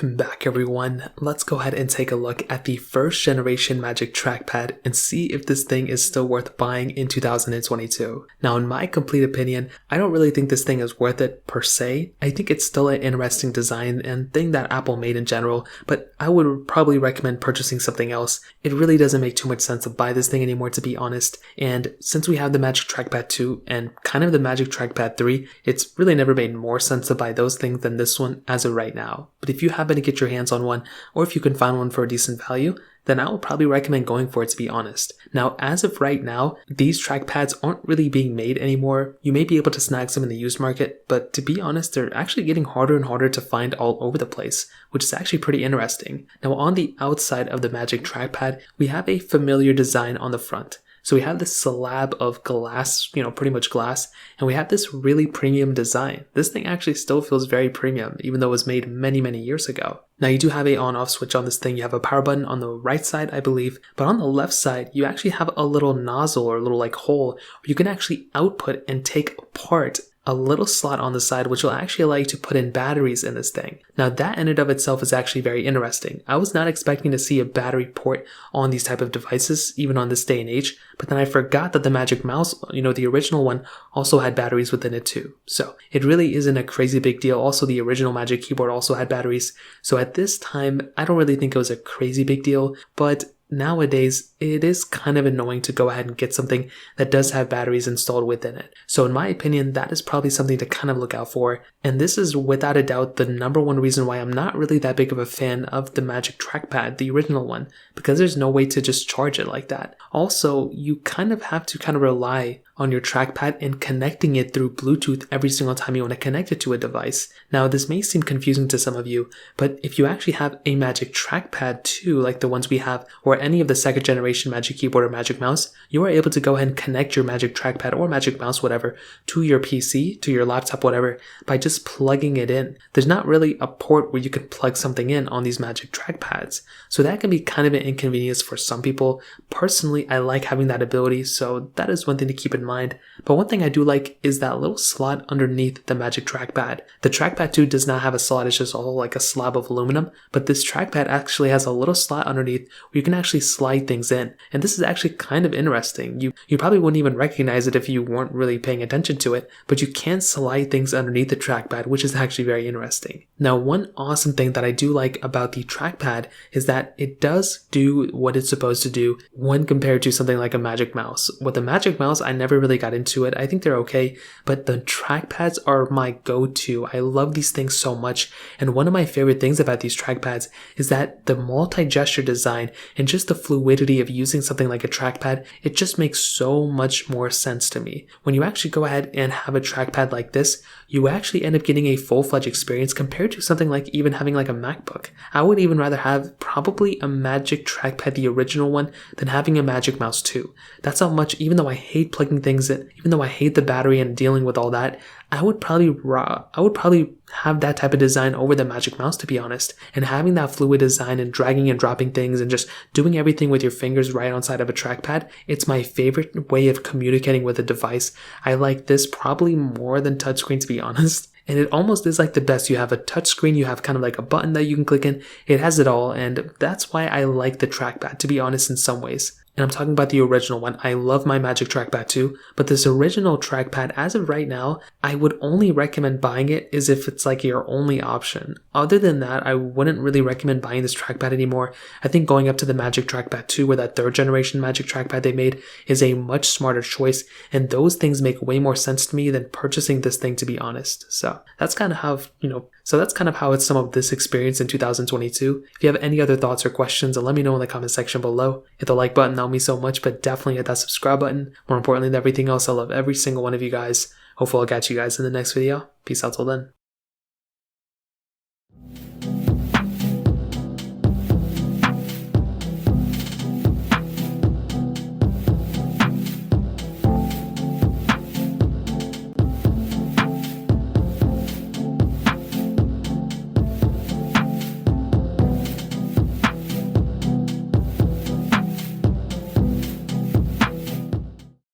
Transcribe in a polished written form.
Welcome back everyone. Let's go ahead and take a look at the first generation Magic Trackpad and see if this thing is still worth buying in 2022. Now in my complete opinion, I don't really think this thing is worth it per se. I think it's still an interesting design and thing that Apple made in general, but I would probably recommend purchasing something else. It really doesn't make too much sense to buy this thing anymore, to be honest. And since we have the Magic Trackpad 2 and kind of the Magic Trackpad 3, it's really never made more sense to buy those things than this one as of right now. But if you happen to get your hands on one, or if you can find one for a decent value, then I would probably recommend going for it, to be honest. Now, as of right now, these trackpads aren't really being made anymore. You may be able to snag some in the used market, but to be honest, they're actually getting harder and harder to find all over the place, which is actually pretty interesting. Now, on the outside of the Magic Trackpad, we have a familiar design on the front. So we have this slab of glass, pretty much glass, and we have this really premium design. This thing actually still feels very premium, even though it was made many, many years ago. Now you do have a on-off switch on this thing. You have a power button on the right side, I believe, but on the left side, you actually have a little nozzle or a little hole where you can actually output and take apart a little slot on the side, which will actually allow you to put in batteries in this thing. Now that in and of itself is actually very interesting. I was not expecting to see a battery port on these type of devices, even on this day and age, but then I forgot that the Magic Mouse, the original one, also had batteries within it too. So it really isn't a crazy big deal. Also, the original Magic Keyboard also had batteries. So at this time, I don't really think it was a crazy big deal, but nowadays, it is kind of annoying to go ahead and get something that does have batteries installed within it. So in my opinion, that is probably something to kind of look out for. And this is without a doubt the number one reason why I'm not really that big of a fan of the Magic Trackpad, the original one, because there's no way to just charge it like that. Also, you kind of have to rely on your trackpad and connecting it through Bluetooth every single time you want to connect it to a device. Now, this may seem confusing to some of you, but if you actually have a Magic Trackpad 2, like the ones we have, or any of the second generation Magic Keyboard or Magic Mouse, you are able to go ahead and connect your Magic Trackpad or Magic Mouse, whatever, to your PC, to your laptop, whatever, by just plugging it in. There's not really a port where you can plug something in on these Magic Trackpads. So that can be kind of an inconvenience for some people. Personally, I like having that ability, so that is one thing to keep in mind. But one thing I do like is that little slot underneath the Magic Trackpad. The Trackpad 2 does not have a slot, it's just all like a slab of aluminum, but this trackpad actually has a little slot underneath where you can actually slide things in. And this is actually kind of interesting. You probably wouldn't even recognize it if you weren't really paying attention to it, but you can slide things underneath the trackpad, which is actually very interesting. Now, one awesome thing that I do like about the trackpad is that it does do what it's supposed to do when compared to something like a Magic Mouse. With the Magic Mouse, I never really got into it. I think they're okay, but the trackpads are my go-to. I love these things so much, and one of my favorite things about these trackpads is that the multi-gesture design and just the fluidity of using something like a trackpad, it just makes so much more sense to me. When you actually go ahead and have a trackpad like this, you actually end up getting a full-fledged experience compared to something like even having like a MacBook. I would even rather have probably a Magic Trackpad, the original one, than having a Magic Mouse 2. That's how much, even though I hate plugging things in, even though I hate the battery and dealing with all that, I would probably have that type of design over the Magic Mouse, to be honest. And having that fluid design and dragging and dropping things and just doing everything with your fingers right on side of a trackpad, it's my favorite way of communicating with a device. I like this probably more than touchscreen, to be honest. And it almost is like the best. You have a touch screen, you have kind of like a button that you can click in. It has it all, and that's why I like the trackpad, to be honest, in some ways. And I'm talking about the original one. I love my Magic Trackpad 2, but this original trackpad, as of right now, I would only recommend buying it is if it's like your only option. Other than that, I wouldn't really recommend buying this trackpad anymore. I think going up to the Magic Trackpad 2, or that third generation Magic Trackpad they made, is a much smarter choice, and those things make way more sense to me than purchasing this thing, to be honest. So that's kind of how it's some of this experience in 2022. If you have any other thoughts or questions, let me know in the comment section below. Hit the like button, me so much, but definitely hit that subscribe button. More importantly than everything else, I love every single one of you guys. Hopefully I'll catch you guys in the next video. Peace out till then.